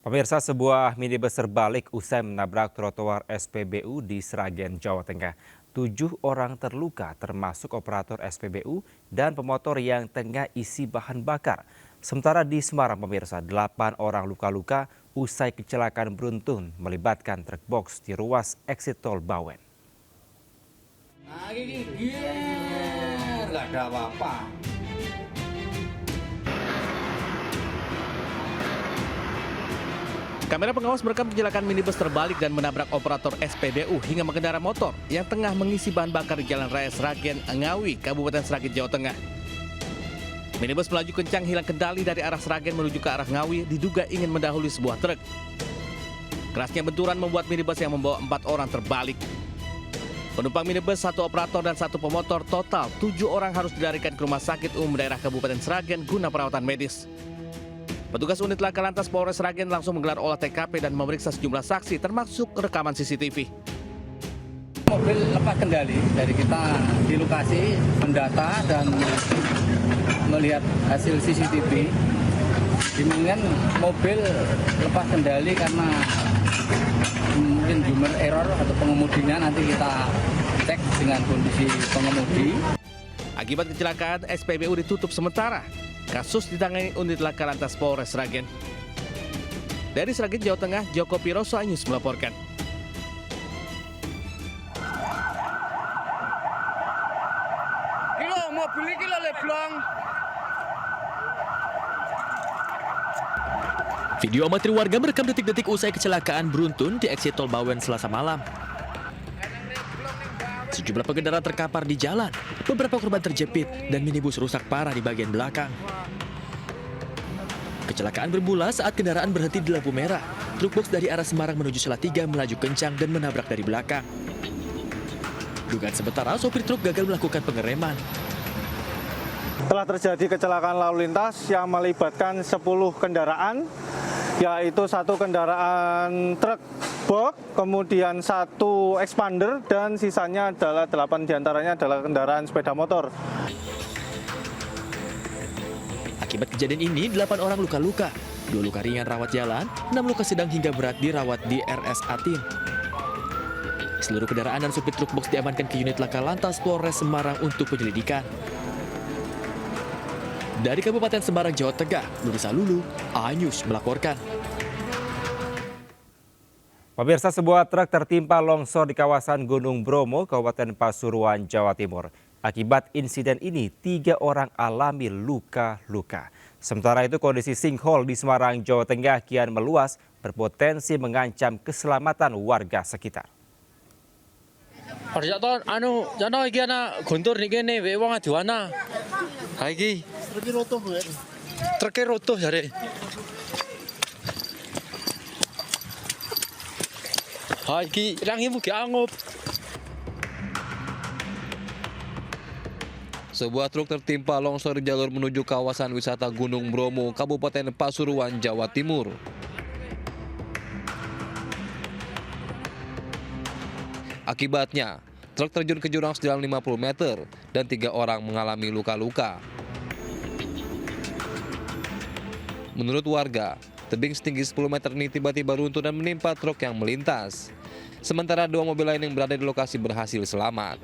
Pemirsa, sebuah minibus terbalik usai menabrak trotoar SPBU di Sragen, Jawa Tengah. 7 orang terluka termasuk operator SPBU dan pemotor yang tengah isi bahan bakar. Sementara di Semarang, pemirsa, 8 orang luka-luka usai kecelakaan beruntun melibatkan truk box di ruas eksit tol Bawen. Nggak ada apa-apa. Kamera pengawas merekam kecelakaan minibus terbalik dan menabrak operator SPBU hingga pengendara motor yang tengah mengisi bahan bakar di Jalan Raya Sragen, Ngawi, Kabupaten Sragen, Jawa Tengah. Minibus melaju kencang hilang kendali dari arah Sragen menuju ke arah Ngawi, diduga ingin mendahului sebuah truk. Kerasnya benturan membuat minibus yang membawa 4 orang terbalik. Penumpang minibus, 1 operator dan 1 pemotor, total 7 orang harus dilarikan ke Rumah Sakit Umum Daerah Kabupaten Sragen guna perawatan medis. Petugas unit laka lantas Polres Sragen langsung menggelar olah TKP dan memeriksa sejumlah saksi termasuk rekaman CCTV. Mobil lepas kendali dari kita di lokasi mendata dan melihat hasil CCTV. Dimungkinkan mobil lepas kendali karena mungkin human error atau pengemudinya, nanti kita cek dengan kondisi pengemudi. Akibat kecelakaan, SPBU ditutup sementara. Kasus ditangani unit laka lantas Polres Sragen. Dari Sragen, Jawa Tengah, Joko Piroso Anyus melaporkan. Kilo mobil ini leblong. Video amatir warga merekam detik-detik usai kecelakaan beruntun di eksit tol Bawen Selasa malam. Sejumlah pengendara terkapar di jalan, beberapa korban terjepit, dan minibus rusak parah di bagian belakang. Kecelakaan bermula saat kendaraan berhenti di lampu merah. Truk box dari arah Semarang menuju Salatiga melaju kencang dan menabrak dari belakang. Dugaan sementara, sopir truk gagal melakukan pengereman. Telah terjadi kecelakaan lalu lintas yang melibatkan 10 kendaraan, yaitu 1 kendaraan truk box, kemudian 1 expander, dan sisanya adalah 8 diantaranya adalah kendaraan sepeda motor. Akibat kejadian ini, 8 orang luka-luka, 2 luka ringan rawat jalan, 6 luka sedang hingga berat dirawat di RS Atin. Seluruh kendaraan dan supir truk box diamankan ke unit laka lantas Polres Semarang untuk penyelidikan. Dari Kabupaten Semarang, Jawa Tengah, Nurisa Lulu, Anyus melaporkan. Pemirsa, sebuah truk tertimpa longsor di kawasan Gunung Bromo, Kabupaten Pasuruan, Jawa Timur. Akibat insiden ini, 3 orang alami luka-luka. Sementara itu, kondisi sinkhole di Semarang, Jawa Tengah kian meluas, berpotensi mengancam keselamatan warga sekitar. Jana iki ana guntur niki kene wae wong aduana. Ha iki truk roto jare. Ha iki ilang ibu ki angup. Sebuah truk tertimpa longsor di jalur menuju kawasan wisata Gunung Bromo, Kabupaten Pasuruan, Jawa Timur. Akibatnya, truk terjun ke jurang sedalam 50 meter dan 3 orang mengalami luka-luka. Menurut warga, tebing setinggi 10 meter ini tiba-tiba runtuh dan menimpa truk yang melintas. Sementara 2 mobil lain yang berada di lokasi berhasil selamat.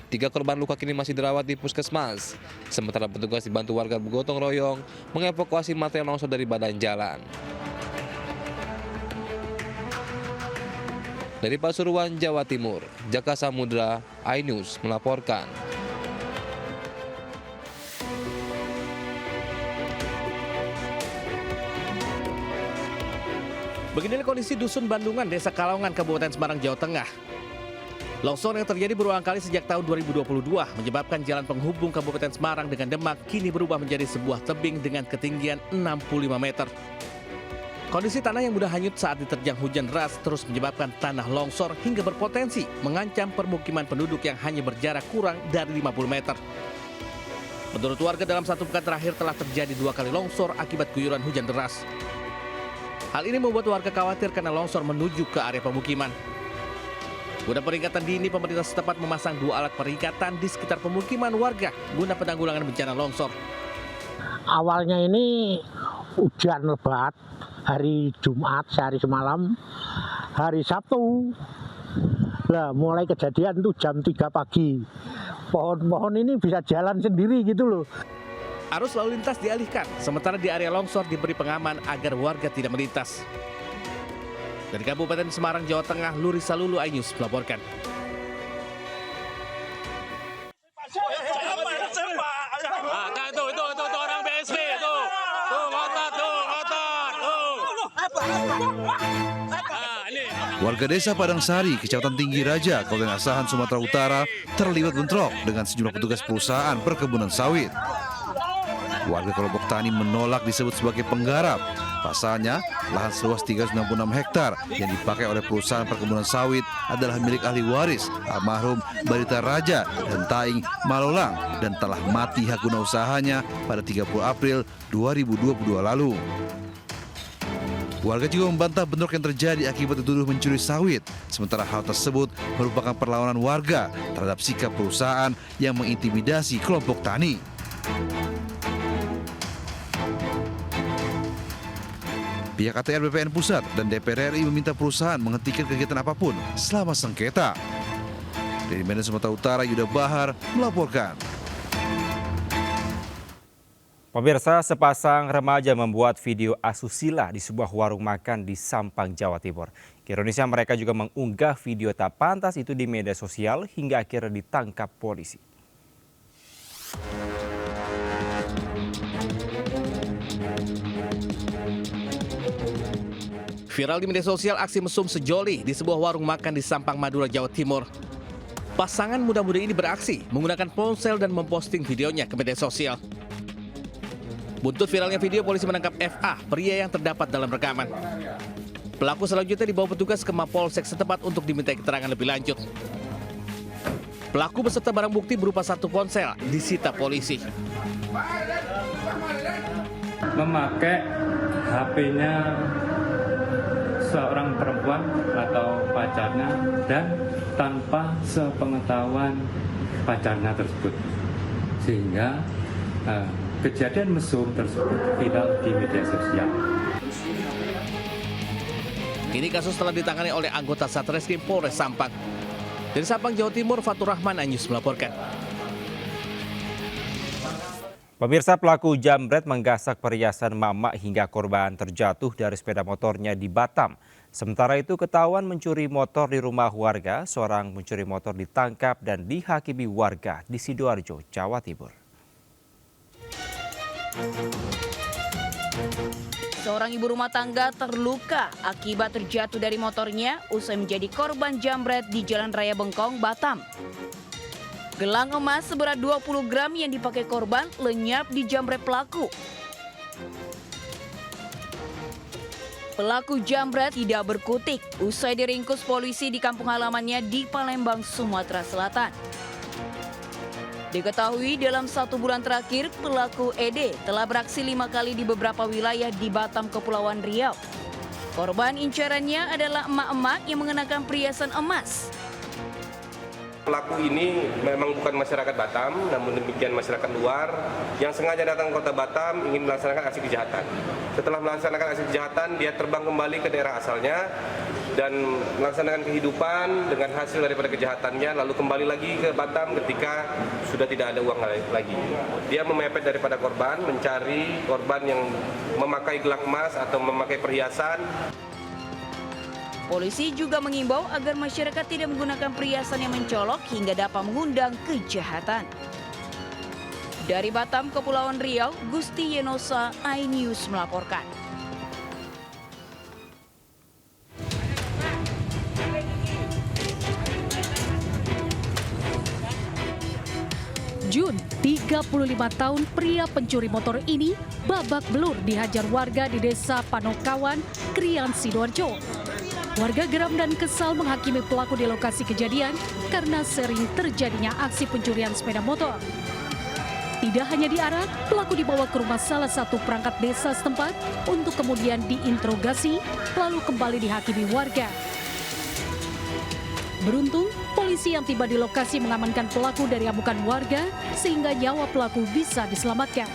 3 korban luka kini masih dirawat di puskesmas. Sementara petugas dibantu warga bergotong royong mengevakuasi material longsor dari badan jalan. Dari Pasuruan, Jawa Timur, Jaka Samudra, iNews melaporkan. Beginilah kondisi Dusun Bandungan, Desa Kalongan, Kabupaten Semarang, Jawa Tengah. Longsor yang terjadi berulang kali sejak tahun 2022 menyebabkan jalan penghubung Kabupaten Semarang dengan Demak kini berubah menjadi sebuah tebing dengan ketinggian 65 meter. Kondisi tanah yang mudah hanyut saat diterjang hujan deras terus menyebabkan tanah longsor hingga berpotensi mengancam permukiman penduduk yang hanya berjarak kurang dari 50 meter. Menurut warga, dalam 1 pekan terakhir telah terjadi 2 kali longsor akibat guyuran hujan deras. Hal ini membuat warga khawatir karena longsor menuju ke area pemukiman. Guna peringatan dini, pemerintah setempat memasang 2 alat peringatan di sekitar pemukiman warga guna penanggulangan bencana longsor. Awalnya ini hujan lebat hari Jumat sehari semalam, hari Sabtu lah mulai kejadian tuh jam 3 pagi. Pohon-pohon ini bisa jalan sendiri gitu loh. Arus lalu lintas dialihkan, sementara di area longsor diberi pengaman agar warga tidak melintas. Dari Kabupaten Semarang, Jawa Tengah, Luri Salulu, iNews melaporkan. Tuh orang BSD tuh ngotot tuh. Warga desa Padangsari, Kecamatan Tinggi Raja, Kabupaten Asahan, Sumatera Utara terlibat bentrok dengan sejumlah petugas perusahaan perkebunan sawit. Warga kelompok tani menolak disebut sebagai penggarap. Pasalnya, lahan seluas 366 hektar yang dipakai oleh perusahaan perkebunan sawit adalah milik ahli waris almarhum Barita Raja dan Taing Malolang dan telah mati hak guna usahanya pada 30 April 2022 lalu. Warga juga membantah bentrok yang terjadi akibat dituduh mencuri sawit. Sementara hal tersebut merupakan perlawanan warga terhadap sikap perusahaan yang mengintimidasi kelompok tani. Pihak ATR BPN Pusat dan DPR RI meminta perusahaan menghentikan kegiatan apapun selama sengketa. Dari Medan, Sumatera Utara, Yuda Bahar melaporkan. Pemirsa, sepasang remaja membuat video asusila di sebuah warung makan di Sampang, Jawa Timur. Ironisnya mereka juga mengunggah video tak pantas itu di media sosial hingga akhirnya ditangkap polisi. Viral di media sosial aksi mesum sejoli di sebuah warung makan di Sampang, Madura, Jawa Timur. Pasangan muda-mudi ini beraksi menggunakan ponsel dan memposting videonya ke media sosial. Buntut viralnya video, polisi menangkap FA, pria yang terdapat dalam rekaman. Pelaku selanjutnya dibawa petugas ke Mapolsek setempat untuk dimintai keterangan lebih lanjut. Pelaku beserta barang bukti berupa 1 ponsel disita polisi. Memakai HP-nya seorang perempuan atau pacarnya dan tanpa sepengetahuan pacarnya tersebut, sehingga kejadian mesum tersebut viral di media sosial. Kini kasus telah ditangani oleh anggota Satreskrim Polres Sampang. Dari Sampang, Jawa Timur, Fatur Rahman, iNews melaporkan. Pemirsa, pelaku jambret menggasak perhiasan mama hingga korban terjatuh dari sepeda motornya di Batam. Sementara itu ketahuan mencuri motor di rumah warga, seorang pencuri motor ditangkap dan dihakimi warga di Sidoarjo, Jawa Timur. Seorang ibu rumah tangga terluka akibat terjatuh dari motornya usai menjadi korban jambret di Jalan Raya Bengkong, Batam. Gelang emas seberat 20 gram yang dipakai korban lenyap di jambret pelaku. Pelaku jambret tidak berkutik usai diringkus polisi di kampung halamannya di Palembang, Sumatera Selatan. Diketahui dalam 1 bulan terakhir, pelaku ED telah beraksi 5 kali di beberapa wilayah di Batam, Kepulauan Riau. Korban incarannya adalah emak-emak yang mengenakan perhiasan emas. Pelaku ini memang bukan masyarakat Batam, namun demikian masyarakat luar yang sengaja datang ke kota Batam ingin melaksanakan aksi kejahatan. Setelah melaksanakan aksi kejahatan, dia terbang kembali ke daerah asalnya dan melaksanakan kehidupan dengan hasil daripada kejahatannya, lalu kembali lagi ke Batam ketika sudah tidak ada uang lagi. Dia memepet daripada korban, mencari korban yang memakai gelang emas atau memakai perhiasan. Polisi juga mengimbau agar masyarakat tidak menggunakan perhiasan yang mencolok hingga dapat mengundang kejahatan. Dari Batam, Kepulauan Riau, Gusti Yenosa, iNews melaporkan. Jun, 35 tahun pria pencuri motor ini babak belur dihajar warga di Desa Panokawan, Krian, Sidoarjo. Warga geram dan kesal menghakimi pelaku di lokasi kejadian karena sering terjadinya aksi pencurian sepeda motor. Tidak hanya diarak, pelaku dibawa ke rumah salah satu perangkat desa setempat untuk kemudian diinterogasi, lalu kembali dihakimi warga. Beruntung, polisi yang tiba di lokasi mengamankan pelaku dari amukan warga sehingga nyawa pelaku bisa diselamatkan.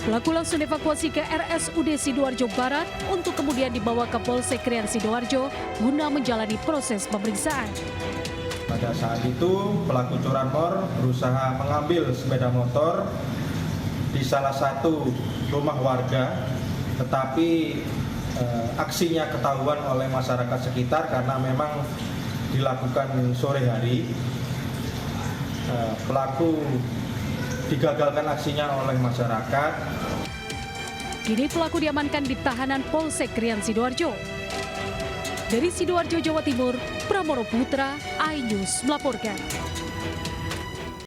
Pelaku langsung dievakuasi ke RSUD Sidoarjo Barat untuk kemudian dibawa ke Polsek Krian Sidoarjo guna menjalani proses pemeriksaan. Pada saat itu pelaku curanmor berusaha mengambil sepeda motor di salah satu rumah warga, tetapi aksinya ketahuan oleh masyarakat sekitar karena memang dilakukan sore hari. Pelaku digagalkan aksinya oleh masyarakat. Kini pelaku diamankan di tahanan Polsek Krian Sidoarjo. Dari Sidoarjo, Jawa Timur, Pramoro Putra, iNews melaporkan.